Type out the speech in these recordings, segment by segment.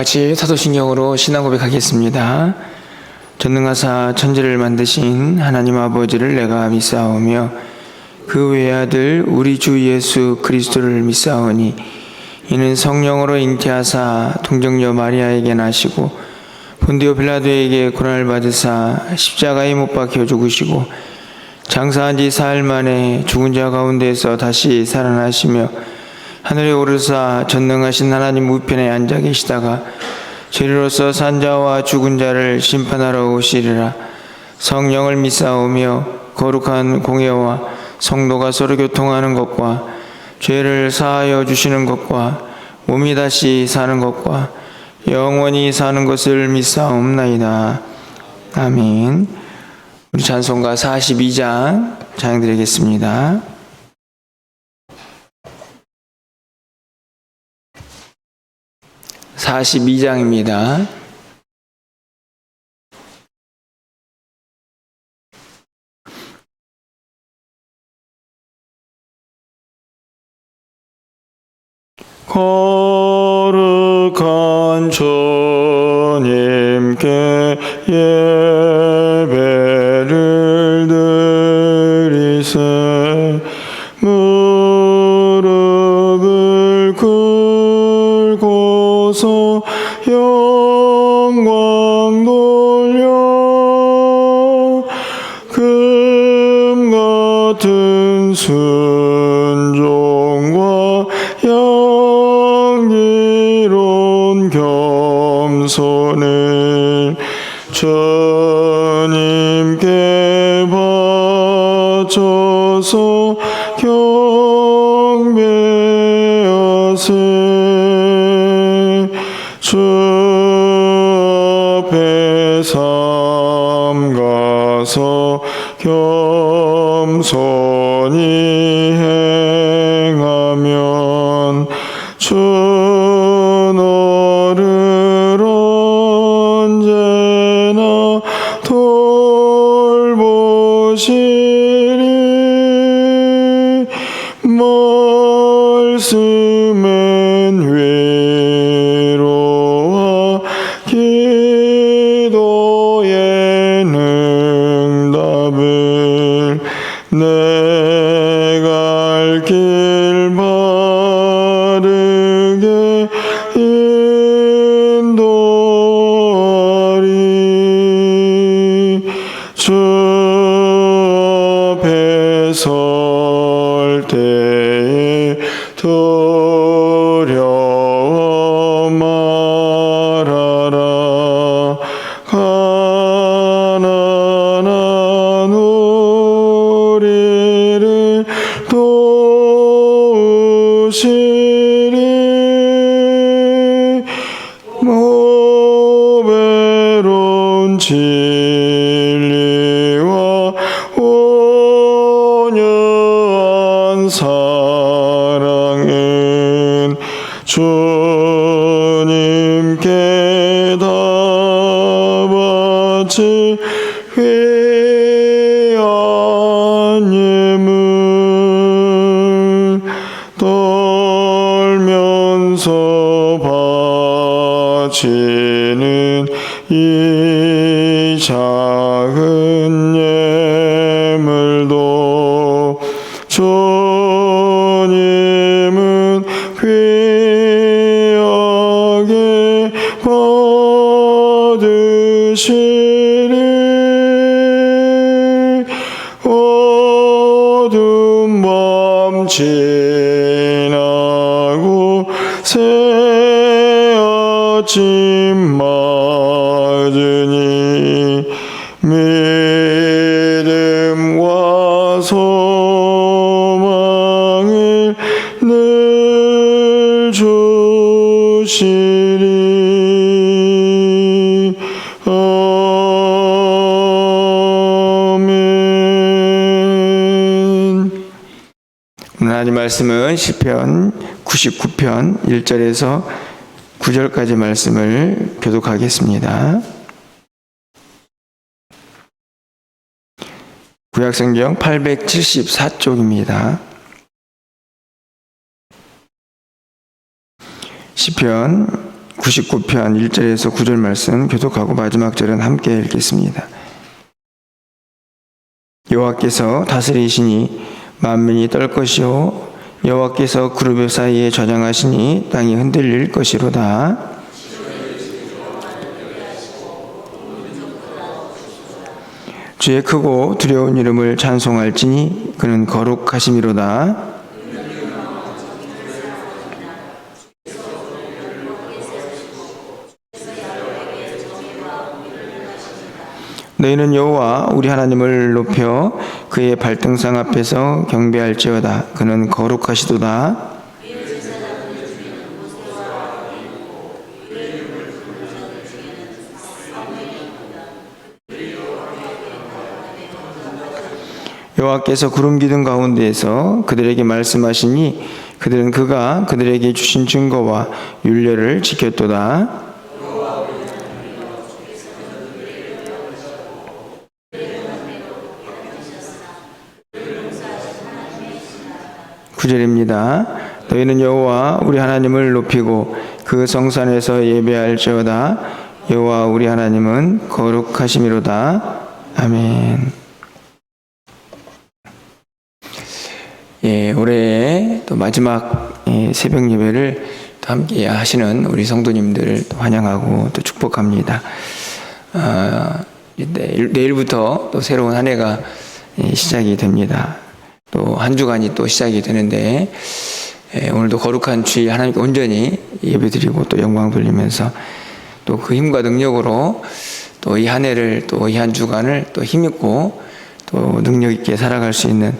같이 사도신경으로 신앙 고백하겠습니다. 전능하사 천지를 만드신 하나님 아버지를 내가 믿사오며 그 외아들 우리 주 예수 그리스도를 믿사오니 이는 성령으로 잉태하사 동정녀 마리아에게 나시고 본디오 빌라도에게 고난을 받으사 십자가에 못 박혀 죽으시고 장사한 지 사흘 만에 죽은 자 가운데서 다시 살아나시며 하늘에 오르사 전능하신 하나님 우편에 앉아 계시다가 죄리로서 산 자와 죽은 자를 심판하러 오시리라. 성령을 믿사오며 거룩한 공예와 성도가 서로 교통하는 것과 죄를 사하여 주시는 것과 몸이 다시 사는 것과 영원히 사는 것을 믿사옵나이다. 아멘. 우리 찬송가 42장 찬양드리겠습니다. 42장입니다. 거룩한 주님께 예배를 드리세 무릎을 꿇고서 영광 돌려 금 같은 순종과 양기로운 겸손을 주님께 바쳐서 경배하세. 주 앞에 삼가서 겸손히 행하면 주 너를 언제나 돌보시리. 말씀엔 위로와 기도엔 응답을 내 갈 길 바르게 인도하리. 주 앞에 설 때에 두려워 말아라. 가난한 우리를 도우시리. 모배로운 진리와 온유한 사랑은 주님께 다 바칠 귀한 예물. 떨면서 바치는 이 작은 예물도 주님은 귀하게 받으시리. 어두운 밤 지나고 새 아침 맞으니 믿음과 소망을 늘 주시리. 아멘. 오늘 하나님 말씀은 시편 99편 1절에서 9절까지 말씀을 교독하겠습니다. 구약성경 874쪽입니다. 시편 99편 1절에서 9절 말씀 교독하고 마지막 절은 함께 읽겠습니다. 여호와께서 다스리시니 만민이 떨 것이요 여호와께서 그룹 사이에 저장하시니 땅이 흔들릴 것이로다. 주의 크고 두려운 이름을 찬송할지니 그는 거룩하심이로다. 너희는 여호와 우리 하나님을 높여 그의 발등상 앞에서 경배할지어다. 그는 거룩하시도다. 여호와께서 구름 기둥 가운데에서 그들에게 말씀하시니 그들은 그가 그들에게 주신 증거와 율례를 지켰도다. 구절입니다. 너희는 여호와 우리 하나님을 높이고 그 성산에서 예배할지어다. 여호와 우리 하나님은 거룩하심이로다. 아멘. 올해 또 마지막 새벽 예배를 또 함께 하시는 우리 성도님들 환영하고 또 축복합니다. 내일부터 또 새로운 한 해가 시작이 됩니다. 또 한 주간이 또 시작이 되는데 오늘도 거룩한 주일 하나님께 온전히 예배드리고 또 영광 돌리면서 또 그 힘과 능력으로 또 이 한 해를 또 이 한 주간을 또 힘있고 또 능력 있게 살아갈 수 있는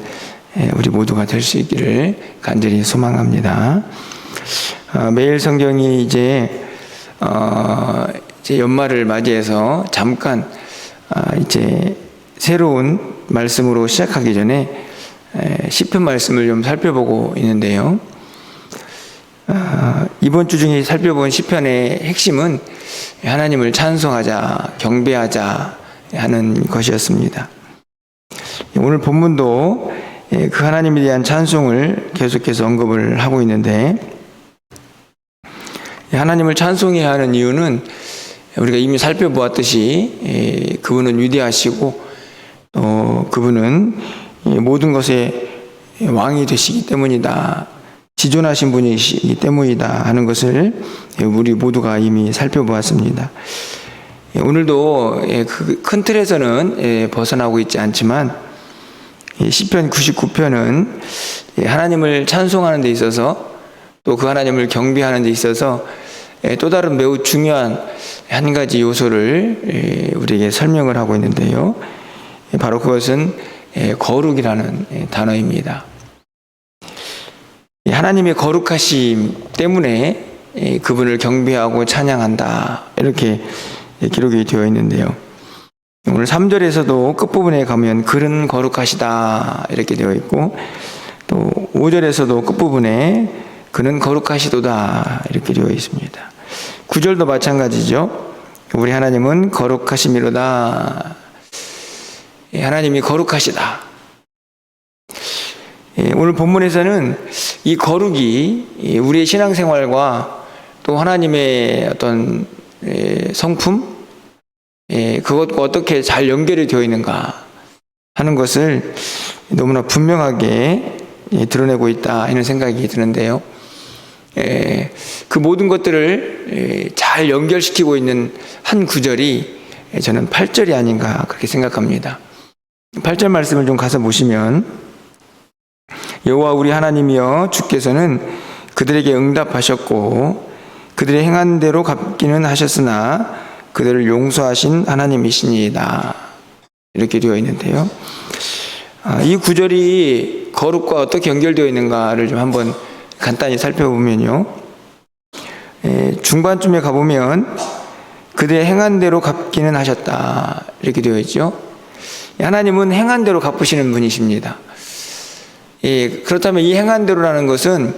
우리 모두가 될 수 있기를 간절히 소망합니다. 매일 성경이 이제 연말을 맞이해서 잠깐 이제 새로운 말씀으로 시작하기 전에 시편 말씀을 좀 살펴보고 있는데요. 이번 주 중에 살펴본 시편의 핵심은 하나님을 찬송하자, 경배하자 하는 것이었습니다. 오늘 본문도 그 하나님에 대한 찬송을 계속해서 언급을 하고 있는데, 하나님을 찬송해야 하는 이유는 우리가 이미 살펴보았듯이 그분은 위대하시고 그분은 모든 것의 왕이 되시기 때문이다, 지존하신 분이시기 때문이다 하는 것을 우리 모두가 이미 살펴보았습니다. 오늘도 그 큰 틀에서는 벗어나고 있지 않지만 시편 99편은 하나님을 찬송하는 데 있어서 또 그 하나님을 경배하는 데 있어서 또 다른 매우 중요한 한 가지 요소를 우리에게 설명을 하고 있는데요. 바로 그것은 거룩이라는 단어입니다. 하나님의 거룩하심 때문에 그분을 경배하고 찬양한다, 이렇게 기록이 되어 있는데요. 오늘 3절에서도 끝부분에 가면 그는 거룩하시다 이렇게 되어 있고, 또 5절에서도 끝부분에 그는 거룩하시도다 이렇게 되어 있습니다. 9절도 마찬가지죠. 우리 하나님은 거룩하심이로다. 하나님이 거룩하시다. 오늘 본문에서는 이 거룩이 우리의 신앙생활과 또 하나님의 어떤 성품, 그것과 어떻게 잘 연결이 되어 있는가 하는 것을 너무나 분명하게 드러내고 있다 하는 생각이 드는데요. 그 모든 것들을 잘 연결시키고 있는 한 구절이 저는 8절이 아닌가 그렇게 생각합니다. 8절 말씀을 좀 가서 보시면, 여호와 우리 하나님이여 주께서는 그들에게 응답하셨고 그들의 행한 대로 갚기는 하셨으나 그들을 용서하신 하나님이시니이다 이렇게 되어 있는데요. 이 구절이 거룩과 어떻게 연결되어 있는가를 좀 한번 간단히 살펴보면요, 중반쯤에 가보면 그들의 행한 대로 갚기는 하셨다 이렇게 되어 있죠. 하나님은 행한 대로 갚으시는 분이십니다. 그렇다면 이 행한 대로라는 것은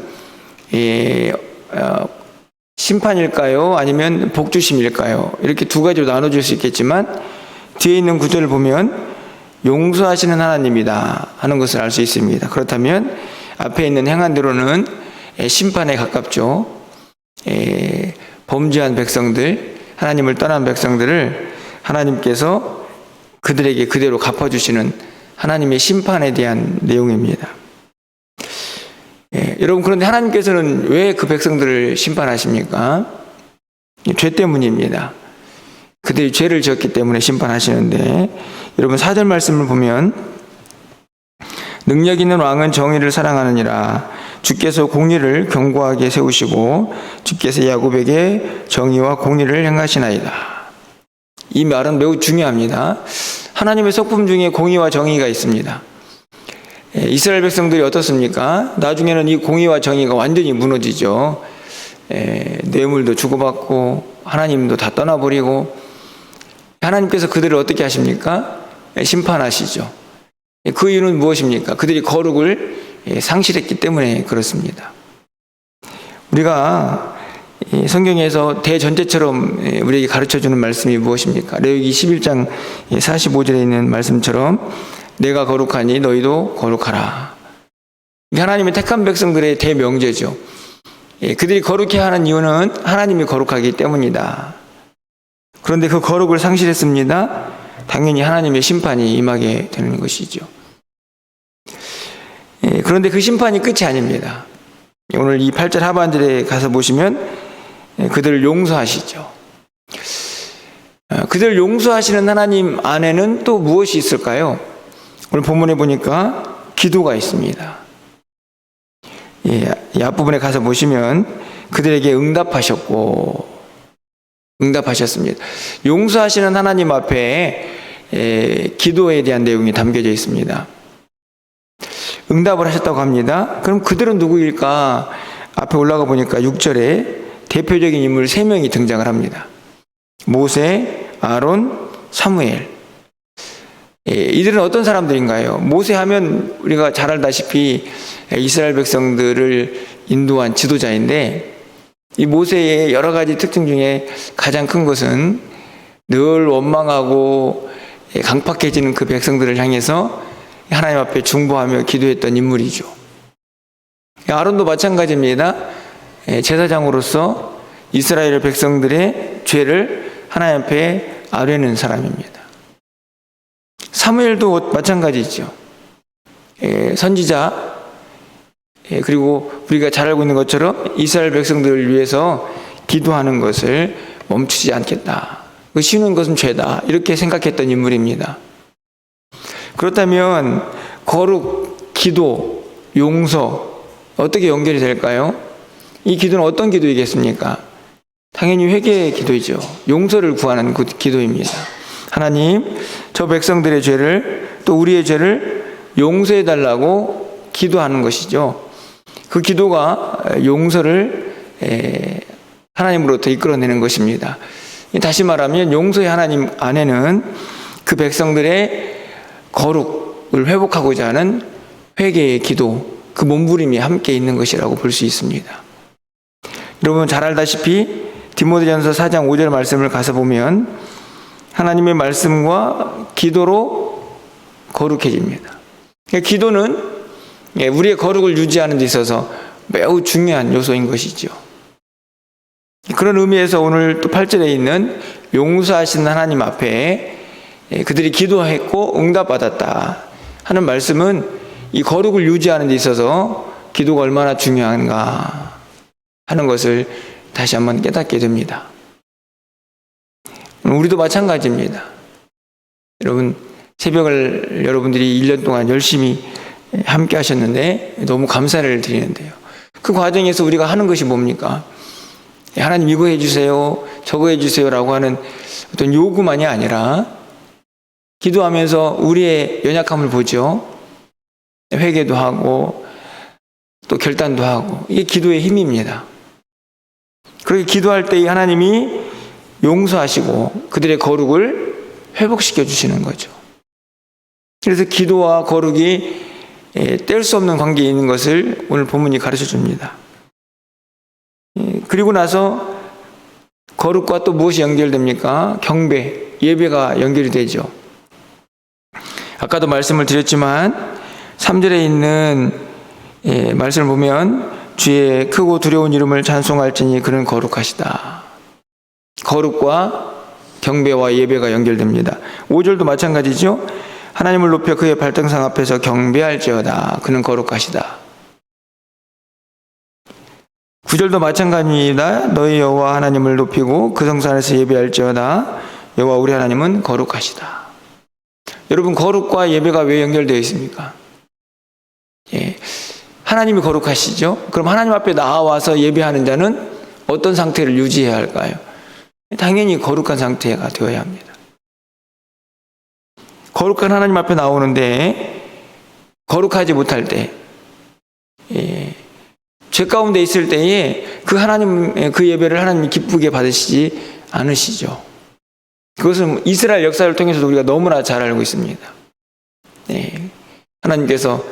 심판일까요? 아니면 복주심일까요? 이렇게 두 가지로 나눠줄 수 있겠지만, 뒤에 있는 구절을 보면 용서하시는 하나님이다 하는 것을 알 수 있습니다. 그렇다면 앞에 있는 행한 대로는 심판에 가깝죠. 범죄한 백성들, 하나님을 떠난 백성들을 하나님께서 그들에게 그대로 갚아주시는 하나님의 심판에 대한 내용입니다. 여러분, 그런데 하나님께서는 왜 그 백성들을 심판하십니까? 죄 때문입니다. 그들이 죄를 지었기 때문에 심판하시는데, 여러분 4절 말씀을 보면 능력 있는 왕은 정의를 사랑하느니라. 주께서 공의를 견고하게 세우시고 주께서 야곱에게 정의와 공의를 행하시나이다. 이 말은 매우 중요합니다. 하나님의 성품 중에 공의와 정의가 있습니다. 이스라엘 백성들이 어떻습니까? 나중에는 이 공의와 정의가 완전히 무너지죠. 뇌물도 주고받고 하나님도 다 떠나버리고, 하나님께서 그들을 어떻게 하십니까? 심판하시죠. 그 이유는 무엇입니까? 그들이 거룩을 상실했기 때문에 그렇습니다. 우리가 성경에서 대전제처럼 우리에게 가르쳐주는 말씀이 무엇입니까? 레위기 11장 45절에 있는 말씀처럼 내가 거룩하니 너희도 거룩하라. 하나님의 택한 백성들의 대명제죠. 그들이 거룩해 하는 이유는 하나님이 거룩하기 때문이다. 그런데 그 거룩을 상실했습니다. 당연히 하나님의 심판이 임하게 되는 것이죠. 그런데 그 심판이 끝이 아닙니다. 오늘 이 8절 하반절에 가서 보시면 그들을 용서하시죠. 그들을 용서하시는 하나님 안에는 또 무엇이 있을까요? 오늘 본문에 보니까 기도가 있습니다. 이 앞부분에 가서 보시면 그들에게 응답하셨습니다. 용서하시는 하나님 앞에 기도에 대한 내용이 담겨져 있습니다. 응답을 하셨다고 합니다. 그럼 그들은 누구일까? 앞에 올라가 보니까 6절에 대표적인 인물 3명이 등장을 합니다. 모세, 아론, 사무엘. 이들은 어떤 사람들인가요? 모세 하면 우리가 잘 알다시피 이스라엘 백성들을 인도한 지도자인데, 이 모세의 여러 가지 특징 중에 가장 큰 것은 늘 원망하고 강팍해지는 그 백성들을 향해서 하나님 앞에 중보하며 기도했던 인물이죠. 아론도 마찬가지입니다. 제사장으로서 이스라엘 백성들의 죄를 하나님 앞에 아뢰는 사람입니다. 사무엘도 마찬가지죠. 선지자, 그리고 우리가 잘 알고 있는 것처럼 이스라엘 백성들을 위해서 기도하는 것을 멈추지 않겠다. 쉬는 것은 죄다. 이렇게 생각했던 인물입니다. 그렇다면 거룩, 기도, 용서 어떻게 연결이 될까요? 이 기도는 어떤 기도이겠습니까? 당연히 회개의 기도이죠. 용서를 구하는 그 기도입니다. 하나님, 저 백성들의 죄를, 또 우리의 죄를 용서해 달라고 기도하는 것이죠. 그 기도가 용서를 하나님으로부터 이끌어내는 것입니다. 다시 말하면 용서의 하나님 안에는 그 백성들의 거룩을 회복하고자 하는 회개의 기도, 그 몸부림이 함께 있는 것이라고 볼 수 있습니다. 여러분 잘 알다시피 디모데전서 4장 5절 말씀을 가서 보면 하나님의 말씀과 기도로 거룩해집니다. 기도는 우리의 거룩을 유지하는 데 있어서 매우 중요한 요소인 것이죠. 그런 의미에서 오늘 또 8절에 있는 용서하시는 하나님 앞에 그들이 기도했고 응답받았다 하는 말씀은 이 거룩을 유지하는 데 있어서 기도가 얼마나 중요한가 하는 것을 다시 한번 깨닫게 됩니다. 우리도 마찬가지입니다. 여러분, 새벽을 여러분들이 1년 동안 열심히 함께 하셨는데 너무 감사를 드리는데요. 그 과정에서 우리가 하는 것이 뭡니까? 하나님 이거 해주세요, 저거 해주세요 라고 하는 어떤 요구만이 아니라 기도하면서 우리의 연약함을 보죠. 회개도 하고 또 결단도 하고, 이게 기도의 힘입니다. 그렇게 기도할 때 하나님이 용서하시고 그들의 거룩을 회복시켜 주시는 거죠. 그래서 기도와 거룩이 뗄 수 없는 관계에 있는 것을 오늘 본문이 가르쳐 줍니다. 그리고 나서 거룩과 또 무엇이 연결됩니까? 경배, 예배가 연결이 되죠. 아까도 말씀을 드렸지만 3절에 있는 말씀을 보면 주의 크고 두려운 이름을 찬송할지니 그는 거룩하시다. 거룩과 경배와 예배가 연결됩니다. 5절도 마찬가지죠. 하나님을 높여 그의 발등상 앞에서 경배할지어다. 그는 거룩하시다. 9절도 마찬가지입니다. 너희 여호와 하나님을 높이고 그 성산에서 예배할지어다. 여호와 우리 하나님은 거룩하시다. 여러분, 거룩과 예배가 왜 연결되어 있습니까? 하나님이 거룩하시죠? 그럼 하나님 앞에 나와서 예배하는 자는 어떤 상태를 유지해야 할까요? 당연히 거룩한 상태가 되어야 합니다. 거룩한 하나님 앞에 나오는데 거룩하지 못할 때, 죄 가운데 있을 때에 그 예배를 하나님이 기쁘게 받으시지 않으시죠. 그것은 이스라엘 역사를 통해서도 우리가 너무나 잘 알고 있습니다. 하나님께서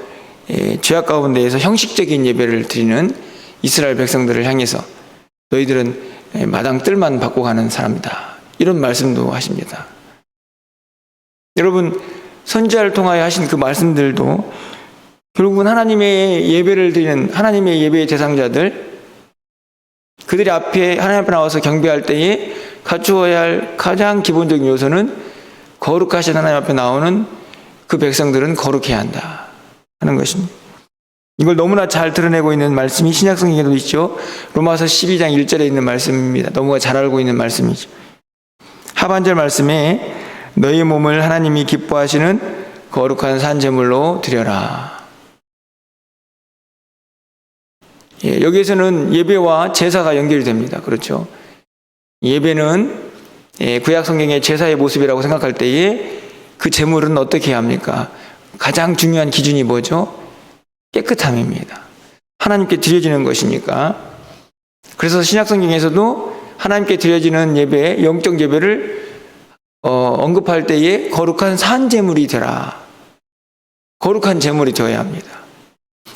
죄악 가운데에서 형식적인 예배를 드리는 이스라엘 백성들을 향해서 너희들은 마당 뜰만 받고 가는 사람이다. 이런 말씀도 하십니다. 여러분, 선지자를 통하여 하신 그 말씀들도 결국은 하나님의 예배를 드리는 하나님의 예배의 대상자들, 그들이 하나님 앞에 나와서 경배할 때에 갖추어야 할 가장 기본적인 요소는 거룩하신 하나님 앞에 나오는 그 백성들은 거룩해야 한다 하는 것입니다. 이걸 너무나 잘 드러내고 있는 말씀이 신약성경에도 있죠. 로마서 12장 1절에 있는 말씀입니다. 너무나 잘 알고 있는 말씀이죠. 하반절 말씀에 너희 몸을 하나님이 기뻐하시는 거룩한 산제물로 드려라. 여기에서는 예배와 제사가 연결이 됩니다. 그렇죠? 예배는 구약 성경의 제사의 모습이라고 생각할 때에 그 제물은 어떻게 해야 합니까? 가장 중요한 기준이 뭐죠? 깨끗함입니다. 하나님께 드려지는 것이니까. 그래서 신약성경에서도 하나님께 드려지는 예배, 영적 예배를 언급할 때에 거룩한 산제물이 되라. 거룩한 제물이 되어야 합니다.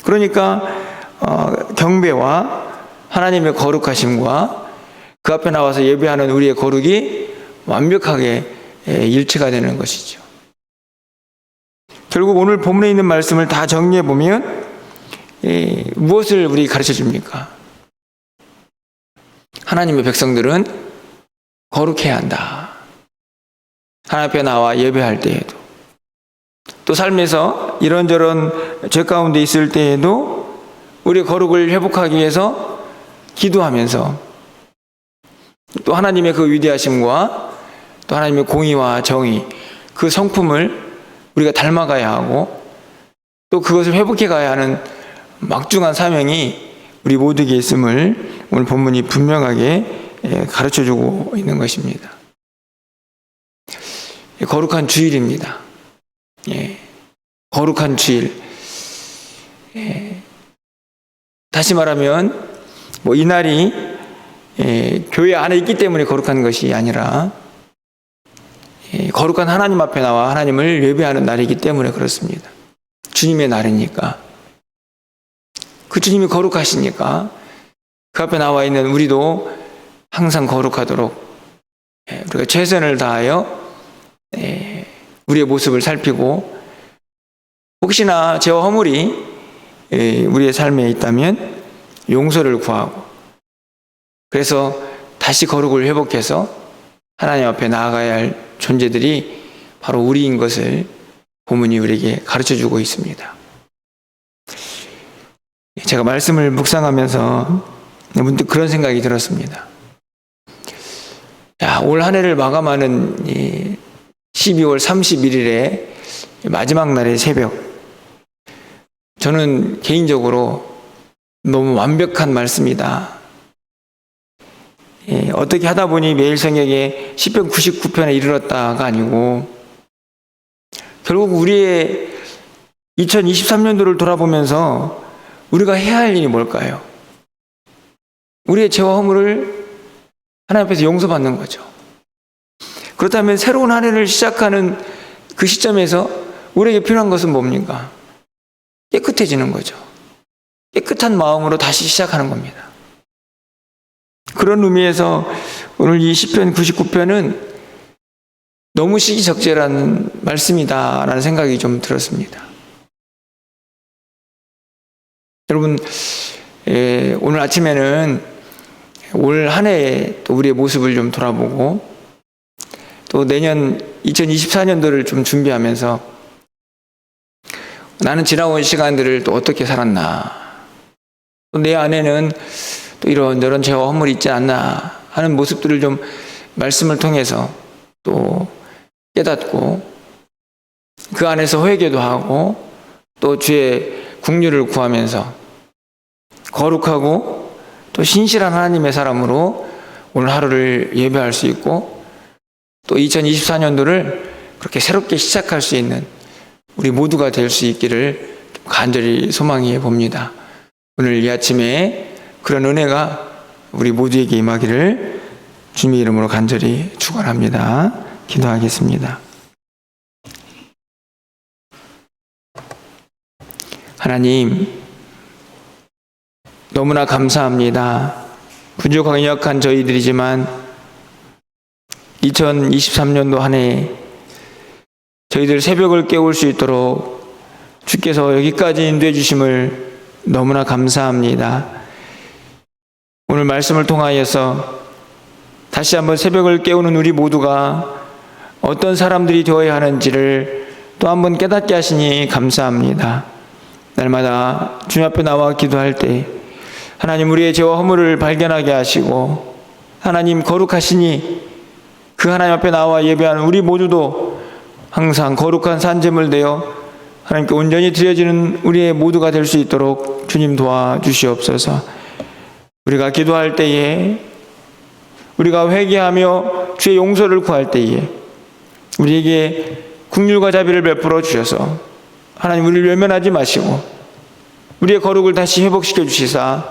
그러니까 경배와 하나님의 거룩하심과 그 앞에 나와서 예배하는 우리의 거룩이 완벽하게 일치가 되는 것이죠. 결국 오늘 본문에 있는 말씀을 다 정리해 보면 무엇을 우리 가르쳐 줍니까? 하나님의 백성들은 거룩해야 한다. 하나님 앞에 나와 예배할 때에도, 또 삶에서 이런저런 죄 가운데 있을 때에도 우리의 거룩을 회복하기 위해서 기도하면서 또 하나님의 그 위대하심과 또 하나님의 공의와 정의, 그 성품을 우리가 닮아가야 하고 또 그것을 회복해 가야 하는 막중한 사명이 우리 모두에게 있음을 오늘 본문이 분명하게 가르쳐주고 있는 것입니다. 거룩한 주일입니다. 거룩한 주일. 다시 말하면 이날이 교회 안에 있기 때문에 거룩한 것이 아니라 거룩한 하나님 앞에 나와 하나님을 예배하는 날이기 때문에 그렇습니다. 주님의 날이니까. 그 주님이 거룩하시니까 그 앞에 나와 있는 우리도 항상 거룩하도록 우리가 최선을 다하여 우리의 모습을 살피고, 혹시나 죄와 허물이 우리의 삶에 있다면 용서를 구하고, 그래서 다시 거룩을 회복해서 하나님 앞에 나아가야 할 존재들이 바로 우리인 것을 본문이 우리에게 가르쳐주고 있습니다. 제가 말씀을 묵상하면서 문득 그런 생각이 들었습니다. 올 한 해를 마감하는 12월 31일의 마지막 날의 새벽, 저는 개인적으로 너무 완벽한 말씀이다. 어떻게 하다 보니 매일 성경에 시편 99편에 이르렀다가 아니고, 결국 우리의 2023년도를 돌아보면서 우리가 해야 할 일이 뭘까요? 우리의 죄와 허물을 하나님 앞에서 용서받는 거죠. 그렇다면 새로운 한 해를 시작하는 그 시점에서 우리에게 필요한 것은 뭡니까? 깨끗해지는 거죠. 깨끗한 마음으로 다시 시작하는 겁니다. 그런 의미에서 오늘 이 시편 99편은 너무 시기적절한 말씀이다라는 생각이 좀 들었습니다. 여러분, 오늘 아침에는 올 한 해 또 우리의 모습을 좀 돌아보고 또 내년 2024년도를 좀 준비하면서 나는 지나온 시간들을 또 어떻게 살았나, 또 내 안에는 또 이런저런 죄와 허물이 있지 않나 하는 모습들을 좀 말씀을 통해서 또 깨닫고 그 안에서 회개도 하고 또 주의 긍휼을 구하면서 거룩하고 또 신실한 하나님의 사람으로 오늘 하루를 예배할 수 있고 또 2024년도를 그렇게 새롭게 시작할 수 있는 우리 모두가 될 수 있기를 간절히 소망해 봅니다. 오늘 이 아침에 그런 은혜가 우리 모두에게 임하기를 주님의 이름으로 간절히 축원합니다. 기도하겠습니다. 하나님, 너무나 감사합니다. 부족하고 약한 저희들이지만 2023년도 한 해 저희들 새벽을 깨울 수 있도록 주께서 여기까지 인도해 주심을 너무나 감사합니다. 오늘 말씀을 통하여서 다시 한번 새벽을 깨우는 우리 모두가 어떤 사람들이 되어야 하는지를 또 한번 깨닫게 하시니 감사합니다. 날마다 주님 앞에 나와 기도할 때 하나님 우리의 죄와 허물을 발견하게 하시고 하나님 거룩하시니 그 하나님 앞에 나와 예배하는 우리 모두도 항상 거룩한 산재물 되어 하나님께 온전히 드려지는 우리의 모두가 될 수 있도록 주님 도와주시옵소서. 우리가 기도할 때에 우리가 회개하며 주의 용서를 구할 때에 우리에게 긍휼과 자비를 베풀어 주셔서 하나님 우리를 외면하지 마시고 우리의 거룩을 다시 회복시켜 주시사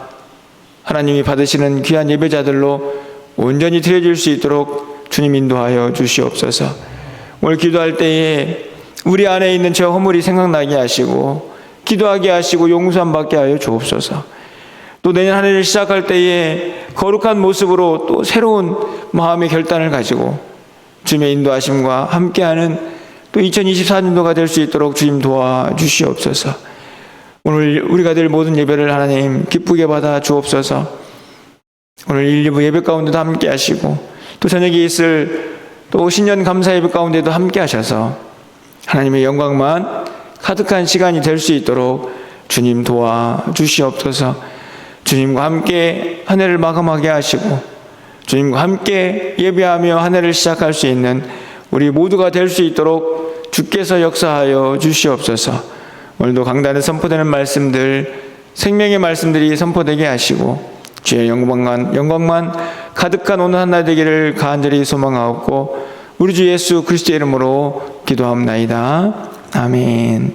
하나님이 받으시는 귀한 예배자들로 온전히 드려질 수 있도록 주님 인도하여 주시옵소서. 오늘 기도할 때에 우리 안에 있는 죄와 허물이 생각나게 하시고 기도하게 하시고 용서함 받게 하여 주옵소서. 또 내년 한 해를 시작할 때에 거룩한 모습으로 또 새로운 마음의 결단을 가지고 주님의 인도하심과 함께하는 또 2024년도가 될 수 있도록 주님 도와주시옵소서. 오늘 우리가 될 모든 예배를 하나님 기쁘게 받아 주옵소서. 오늘 1, 2부 예배 가운데도 함께 하시고 또 저녁에 있을 또 신년 감사 예배 가운데도 함께 하셔서 하나님의 영광만 가득한 시간이 될 수 있도록 주님 도와주시옵소서. 주님과 함께 한 해를 마감하게 하시고 주님과 함께 예배하며 한 해를 시작할 수 있는 우리 모두가 될 수 있도록 주께서 역사하여 주시옵소서. 오늘도 강단에 선포되는 말씀들, 생명의 말씀들이 선포되게 하시고 주의 영광만 가득한 오늘 한날 되기를 간절히 소망하옵고 우리 주 예수 그리스도의 이름으로 기도합나이다. 아멘.